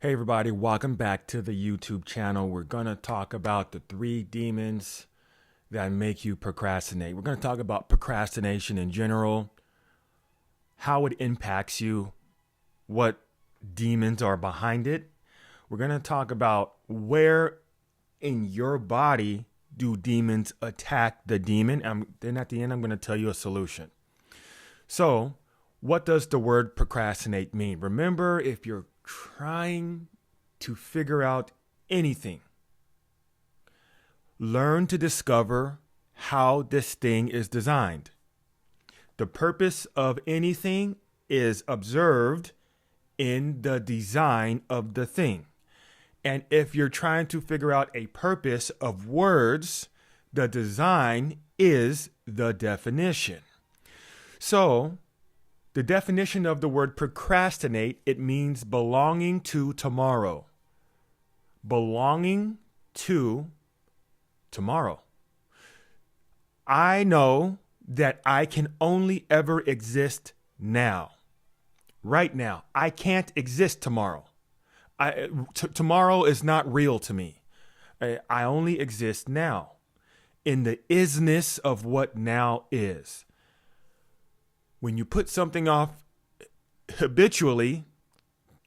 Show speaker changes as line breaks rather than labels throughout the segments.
Hey everybody, welcome back to the YouTube channel. We're going to talk about the 3 demons that make you procrastinate. We're going to talk about procrastination in general, how it impacts you, what demons are behind it. We're going to talk about where in your body do demons attack the demon. And then at the end, I'm going to tell you a solution. So, what does the word procrastinate mean? Remember, if you're trying to figure out anything, learn to discover how this thing is designed. The purpose of anything is observed in the design of the thing. And if you're trying to figure out a purpose of words, the design is the definition. So, the definition of the word procrastinate, it means belonging to tomorrow. Belonging to tomorrow. I know that I can only ever exist now. Right now. I can't exist tomorrow. Tomorrow is not real to me. I only exist now. In the isness of what now is. When you put something off habitually,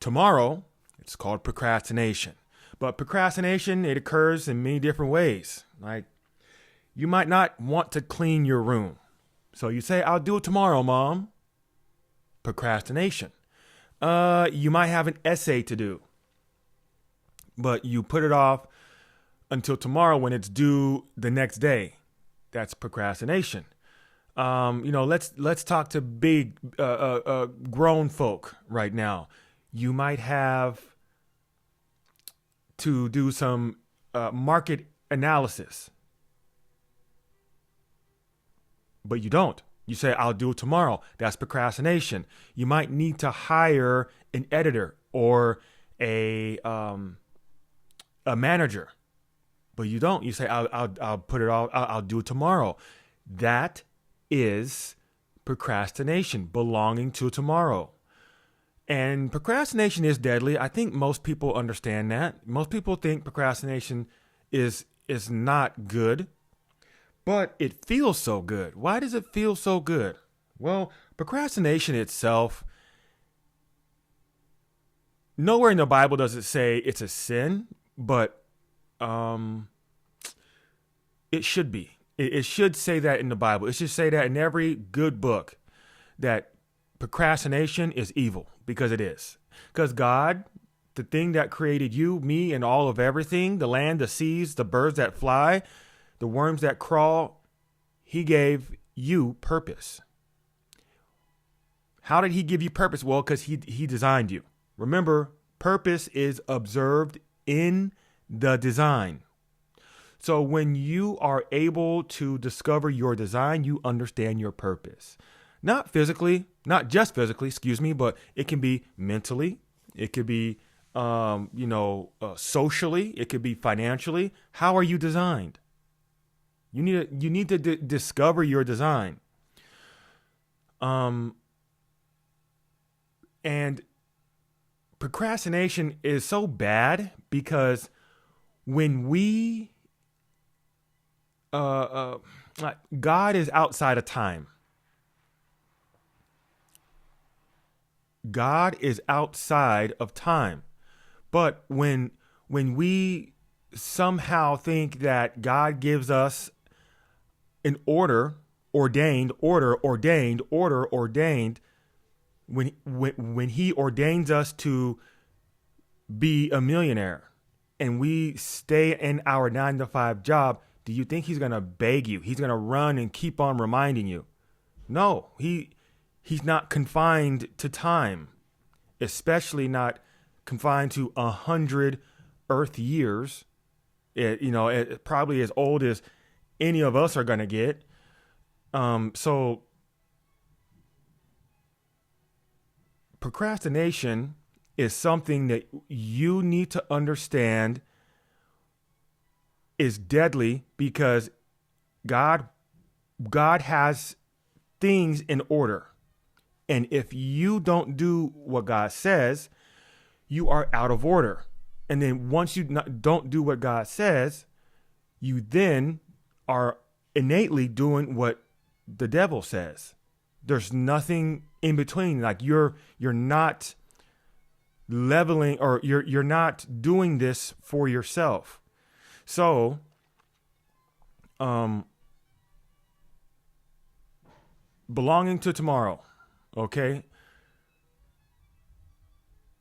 tomorrow, it's called procrastination. But procrastination, it occurs in many different ways. Like, you might not want to clean your room. So you say, I'll do it tomorrow, Mom. Procrastination. You might have an essay to do. But you put it off until tomorrow when it's due the next day. That's procrastination. Let's talk to big grown folk right now. You might have to do some market analysis, but you don't. You say, I'll do it tomorrow. That's procrastination. You might need to hire an editor or a manager, but you don't. You say, I'll put it all. I'll do it tomorrow. That is procrastination, belonging to tomorrow. And procrastination is deadly. I think most people understand that. Most people think procrastination is not good, but it feels so good. Why does it feel so good? Well, procrastination itself, nowhere in the Bible does it say it's a sin, but it should be. It should say that in the Bible. It should say that in every good book, that procrastination is evil, because it is. Because God, the thing that created you, me, and all of everything, the land, the seas, the birds that fly, the worms that crawl, he gave you purpose. How did he give you purpose? Well, because he designed you. Remember, purpose is observed in the design. So when you are able to discover your design, you understand your purpose. Not just physically, but it can be mentally. It could be, socially. It could be financially. How are you designed? You need to discover your design. And procrastination is so bad because when we God is outside of time. God is outside of time. But when we somehow think that God gives us an order ordained, when he ordains us to be a millionaire and we stay in our 9-to-5 job, do you think he's going to beg you? He's going to run and keep on reminding you? No, he's not confined to time, especially not confined to 100 Earth years. It probably as old as any of us are going to get. So procrastination is something that you need to understand is deadly, because God has things in order. And if you don't do what God says, you are out of order. And then once you don't do what God says, you then are innately doing what the devil says. There's nothing in between. Like you're not leveling, or you're not doing this for yourself. So, belonging to tomorrow, okay?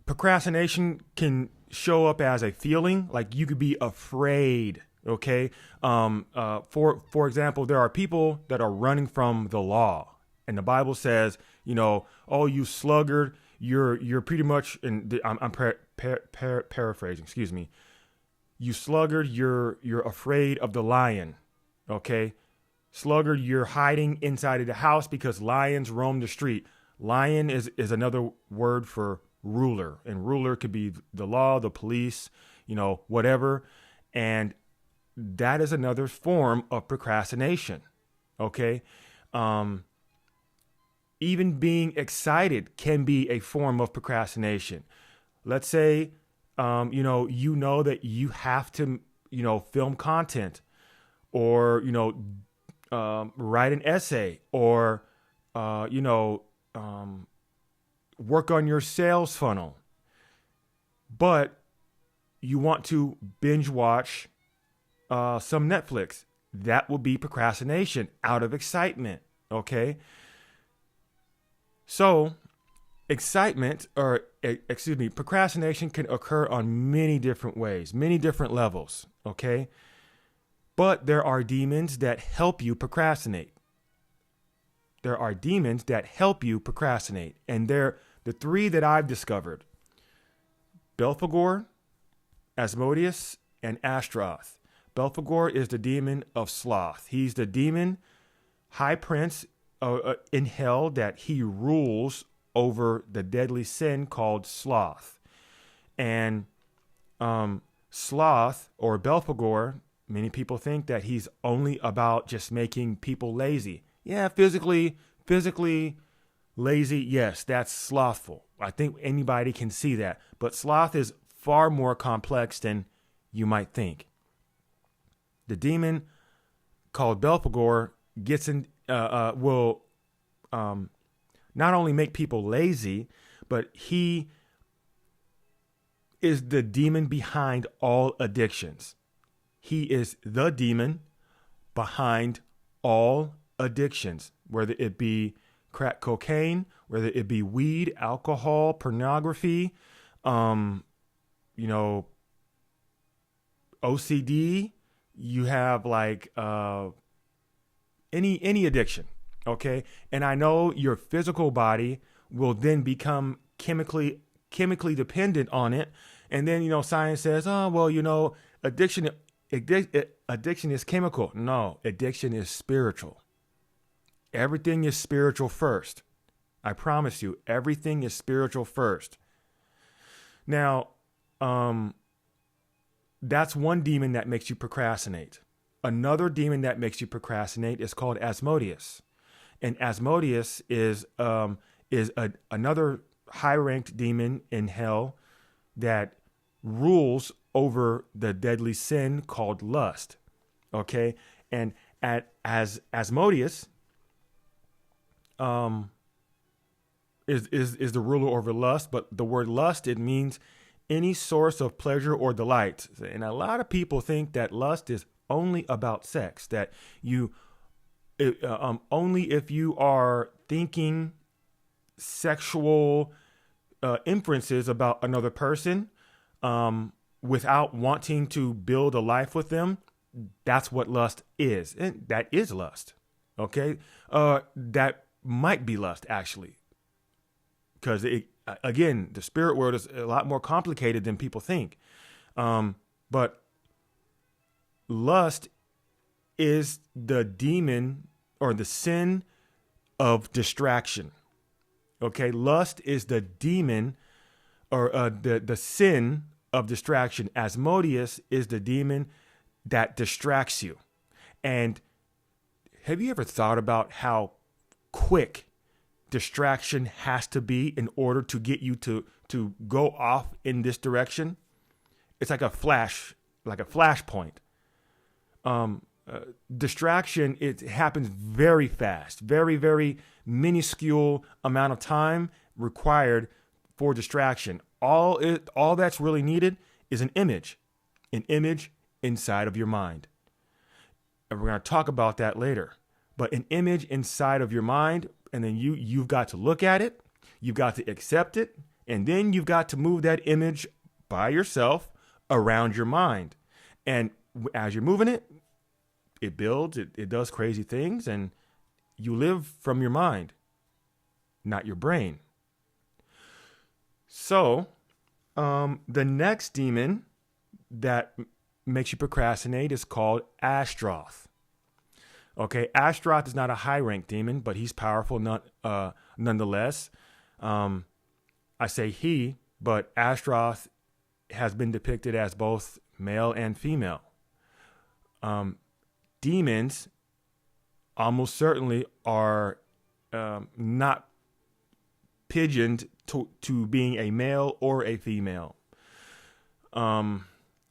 Procrastination can show up as a feeling, like you could be afraid, okay? For example, there are people that are running from the law, and the Bible says, oh, you sluggard, you're pretty much, and I'm paraphrasing, excuse me. You sluggard, you're afraid of the lion, okay? Sluggard, you're hiding inside of the house because lions roam the street. Lion is another word for ruler, and ruler could be the law, the police, whatever. And that is another form of procrastination. Okay. Even being excited can be a form of procrastination. Let's say, that you have to, film content, or, write an essay, or, work on your sales funnel, but you want to binge watch some Netflix. That will be procrastination out of excitement. Okay. So procrastination can occur on many different ways, many different levels. Okay. But there are demons that help you procrastinate. And they're the three that I've discovered: Belphegor, Asmodeus, and Ashtaroth. Belphegor is the demon of sloth. He's the demon high prince in hell, that he rules over the deadly sin called sloth. And sloth, or Belphegor, many people think that he's only about just making people lazy. Yeah, physically lazy, yes, that's slothful. I think anybody can see that. But sloth is far more complex than you might think. The demon called Belphegor will not only make people lazy, but he is the demon behind all addictions. He is the demon behind all addictions, whether it be crack cocaine, whether it be weed, alcohol, pornography, OCD. You have like any addiction, okay? And I know your physical body will then become chemically dependent on it, and then science says, oh well, addiction is chemical. No, addiction is spiritual. Everything is spiritual first. I promise you, everything is spiritual first. Now, that's one demon that makes you procrastinate. Another demon that makes you procrastinate is called Asmodeus. And Asmodeus is another high-ranked demon in hell that rules over the deadly sin called lust. Okay? And as Asmodeus is the ruler over lust, but the word lust, it means any source of pleasure or delight. And a lot of people think that lust is only about sex, that only if you are thinking sexual inferences about another person without wanting to build a life with them, that's what lust is. And that is lust. Okay? That might be lust, actually. Because, again, the spirit world is a lot more complicated than people think. But lust is the demon or the sin of distraction. Okay? Lust is the demon or the sin of distraction. Asmodeus is the demon that distracts you. And have you ever thought about how quick distraction has to be in order to get you to to go off in this direction, it's like a flashpoint. Distraction, it happens very fast, very, very minuscule amount of time required for distraction. All that's really needed is an image inside of your mind. And we're going to talk about that later. But an image inside of your mind, and then you've got to look at it, you've got to accept it, and then you've got to move that image by yourself around your mind. And as you're moving it, it builds, it does crazy things, and you live from your mind, not your brain. So, the next demon that makes you procrastinate is called Ashtaroth. Okay, Ashtaroth is not a high-ranked demon, but he's powerful nonetheless. I say he, but Ashtaroth has been depicted as both male and female. Demons almost certainly are not pigeoned to being a male or a female. And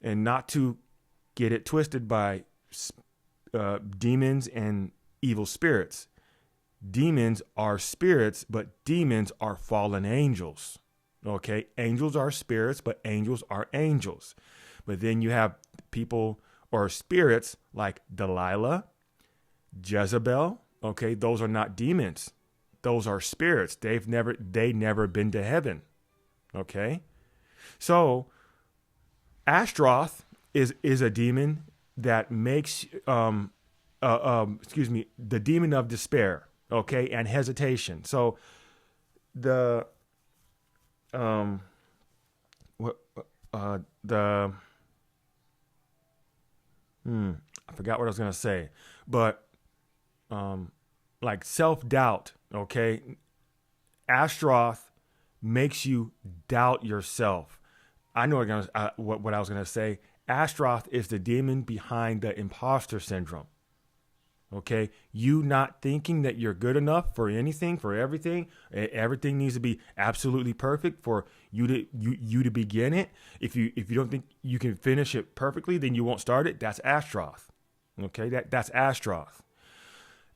not to get it twisted by demons and evil spirits. Demons are spirits, but demons are fallen angels. Okay, angels are spirits, but angels are angels. But then you have people or spirits like Delilah, Jezebel. Okay, those are not demons. Those are spirits. They never been to heaven. Okay, so Ashtaroth is a demon that makes the demon of despair. Okay, and hesitation. So I forgot what I was gonna say, but like self-doubt. Okay, Ashtaroth makes you doubt yourself. I know what I was gonna say. Ashtaroth is the demon behind the imposter syndrome. Okay, you not thinking that you're good enough for anything, for everything. Everything needs to be absolutely perfect for you to begin it. If you don't think you can finish it perfectly, then you won't start it. That's Ashtaroth. Okay, that's Ashtaroth.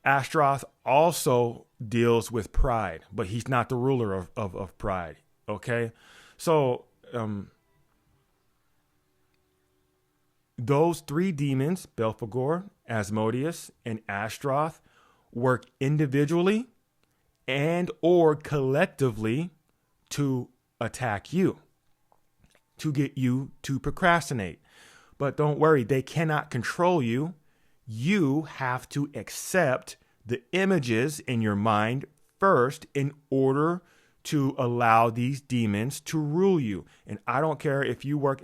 Ashtaroth also deals with pride, but he's not the ruler of pride. Okay, so those three demons, Belphegor, Asmodeus, and Ashtaroth, work individually and or collectively to attack you, to get you to procrastinate. But don't worry, they cannot control you. You have to accept the images in your mind first in order to allow these demons to rule you. And I don't care if you work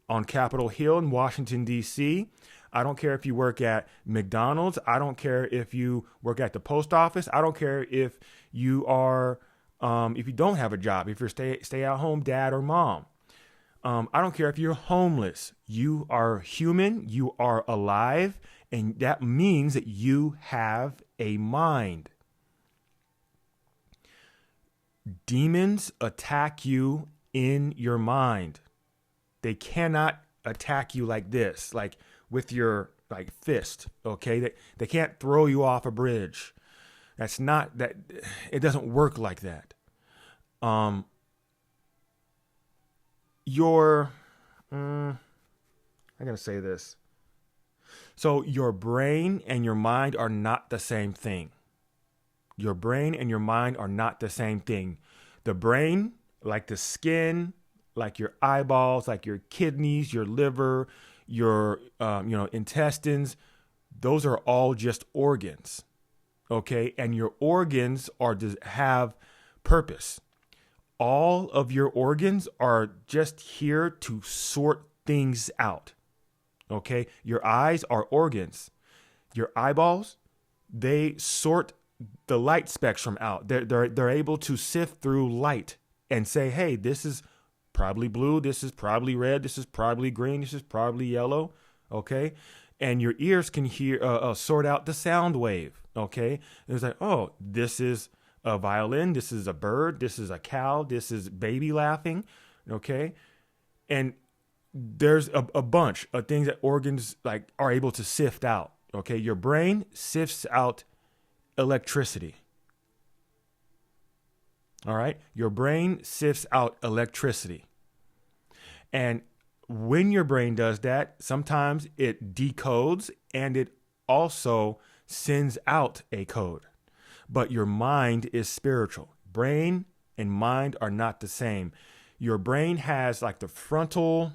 on Capitol Hill in Washington, D.C. I don't care if you work at McDonald's. I don't care if you work at the post office. I don't care if you are, if you don't have a job, if you're stay-at-home dad or mom. I don't care if you're homeless. You are human. You are alive. And that means that you have a mind. Demons attack you in your mind. They cannot attack you like this, like with your fist. Okay, they can't throw you off a bridge. That's not that. It doesn't work like that. I gotta say this. So your brain and your mind are not the same thing. Your brain and your mind are not the same thing. The brain, like the skin, like your eyeballs, like your kidneys, your liver, your intestines, those are all just organs. Okay, and your organs have purpose. All of your organs are just here to sort things out. Okay, your eyes are organs. Your eyeballs, they sort the light spectrum out. They're able to sift through light and say, hey, this is probably blue, this is probably red, this is probably green, this is probably yellow. Okay, and your ears can hear sort out the sound wave. Okay, and it's like, oh, this is a violin. This is a bird. This is a cow. This is baby laughing. Okay. And there's a bunch of things that organs like are able to sift out. Okay. Your brain sifts out electricity. All right. Your brain sifts out electricity. And when your brain does that, sometimes it decodes and it also sends out a code. But your mind is spiritual. Brain and mind are not the same. Your brain has like the frontal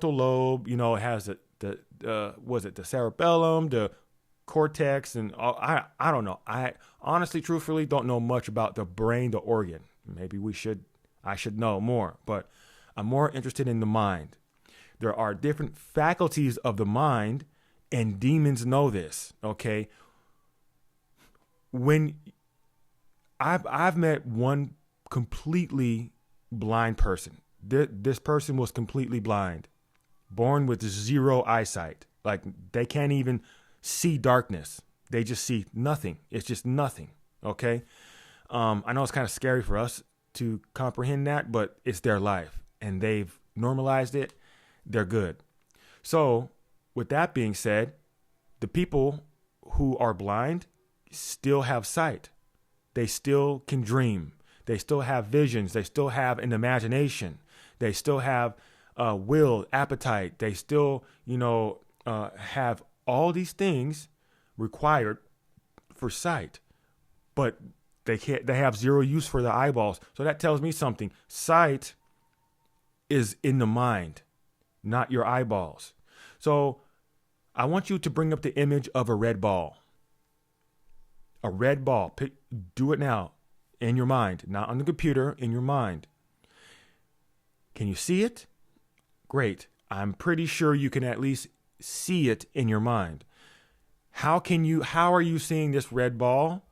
lobe, you know, it has the cerebellum, the cortex, and all, I don't know. I honestly, truthfully, don't know much about the brain, the organ. Maybe I should know more, but I'm more interested in the mind. There are different faculties of the mind, and demons know this. Okay. When I've met one completely blind person. This person was completely blind, born with zero eyesight. Like they can't even see darkness. They just see nothing. It's just nothing. Okay. I know it's kind of scary for us to comprehend that, but it's their life and they've normalized it. They're good. So with that being said, the people who are blind still have sight. They still can dream. They still have visions. They still have an imagination. They still have will, appetite. They still, have all these things required for sight, but they have zero use for the eyeballs. So that tells me something. Sight is in the mind, not your eyeballs. So I want you to bring up the image of a red ball. A red ball. Do it now in your mind, not on the computer, in your mind. Can you see it? Great. I'm pretty sure you can at least see it in your mind. How are you seeing this red ball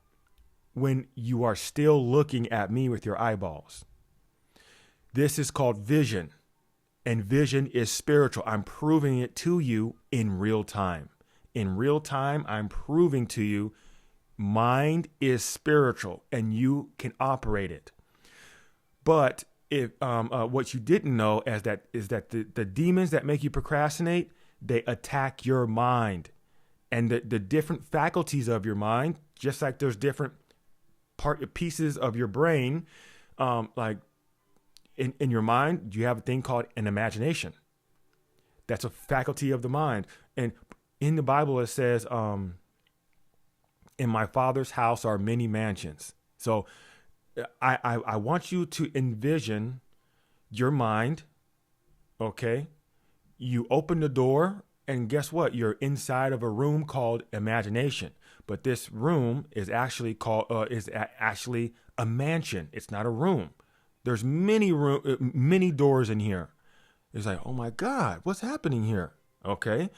when you are still looking at me with your eyeballs? This is called vision, and vision is spiritual. I'm proving it to you in real time. In real time, I'm proving to you mind is spiritual and you can operate it. But if what you didn't know is that the demons that make you procrastinate, they attack your mind, and the different faculties of your mind, just like there's different pieces of your brain, like in your mind, you have a thing called an imagination. That's a faculty of the mind. And in the Bible, it says, in my Father's house are many mansions. So I want you to envision your mind. Okay. You open the door and guess what? You're inside of a room called imagination. But this room is actually actually a mansion. It's not a room. There's many doors in here. It's like, oh my God, what's happening here? Okay.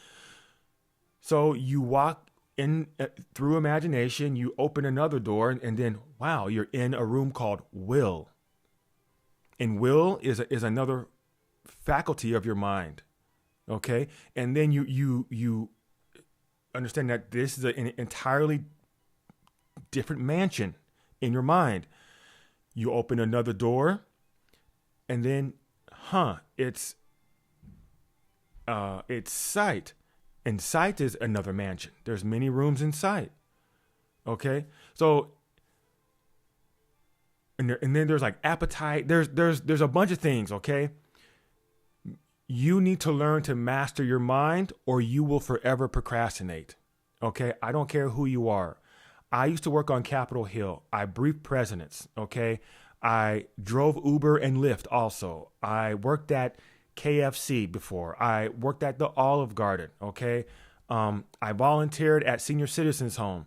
So you walk in through imagination, you open another door, and then, wow, you're in a room called will. And will is another faculty of your mind. Okay. And then you understand that this is an entirely different mansion in your mind. You open another door, and then, it's sight. And sight is another mansion. There's many rooms in sight. Okay. So, and then there's like appetite. There's a bunch of things. Okay. You need to learn to master your mind or you will forever procrastinate. Okay. I don't care who you are. I used to work on Capitol Hill. I briefed presidents. Okay. I drove Uber and Lyft also. I worked at KFC before. I worked at the Olive Garden. Okay. I volunteered at Senior Citizens Home.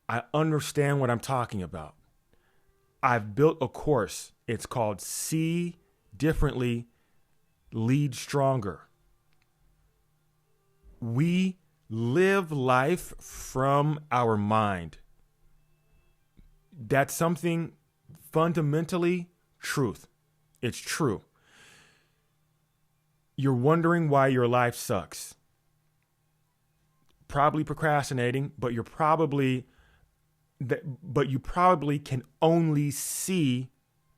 I understand what I'm talking about. I've built a course. It's called See Differently, Lead Stronger. We live life from our mind. That's something fundamentally truth. It's true. You're wondering why your life sucks. Probably procrastinating, but you're probably but you probably can only see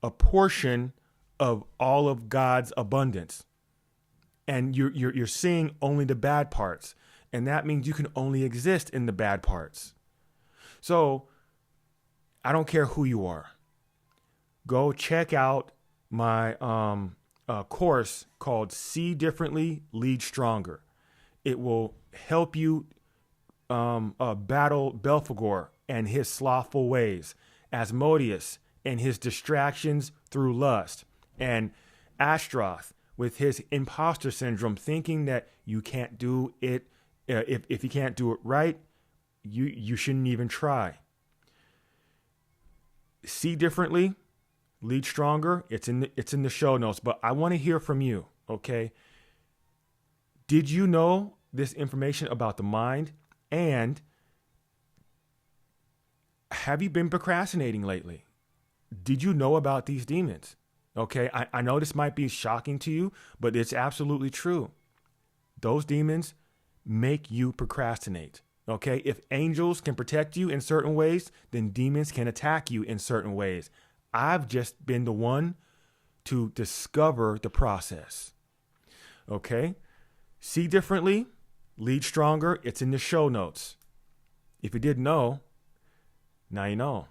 a portion of all of God's abundance. And you're seeing only the bad parts. And that means you can only exist in the bad parts. So I don't care who you are. Go check out my course called See Differently, Lead Stronger. It will help you battle Belphegor and his slothful ways, Asmodeus and his distractions through lust, and Ashtaroth with his imposter syndrome, thinking that you can't do it. If you can't do it right, you shouldn't even try. See Differently, Lead Stronger. It's in the show notes, but I want to hear from you. Okay. Did you know this information about the mind? And have you been procrastinating lately? Did you know about these demons? Okay. I know this might be shocking to you, but it's absolutely true. Those demons make you procrastinate. Okay. If angels can protect you in certain ways, then demons can attack you in certain ways. I've just been the one to discover the process. Okay. See Differently, Lead Stronger. It's in the show notes. If you didn't know, now you know.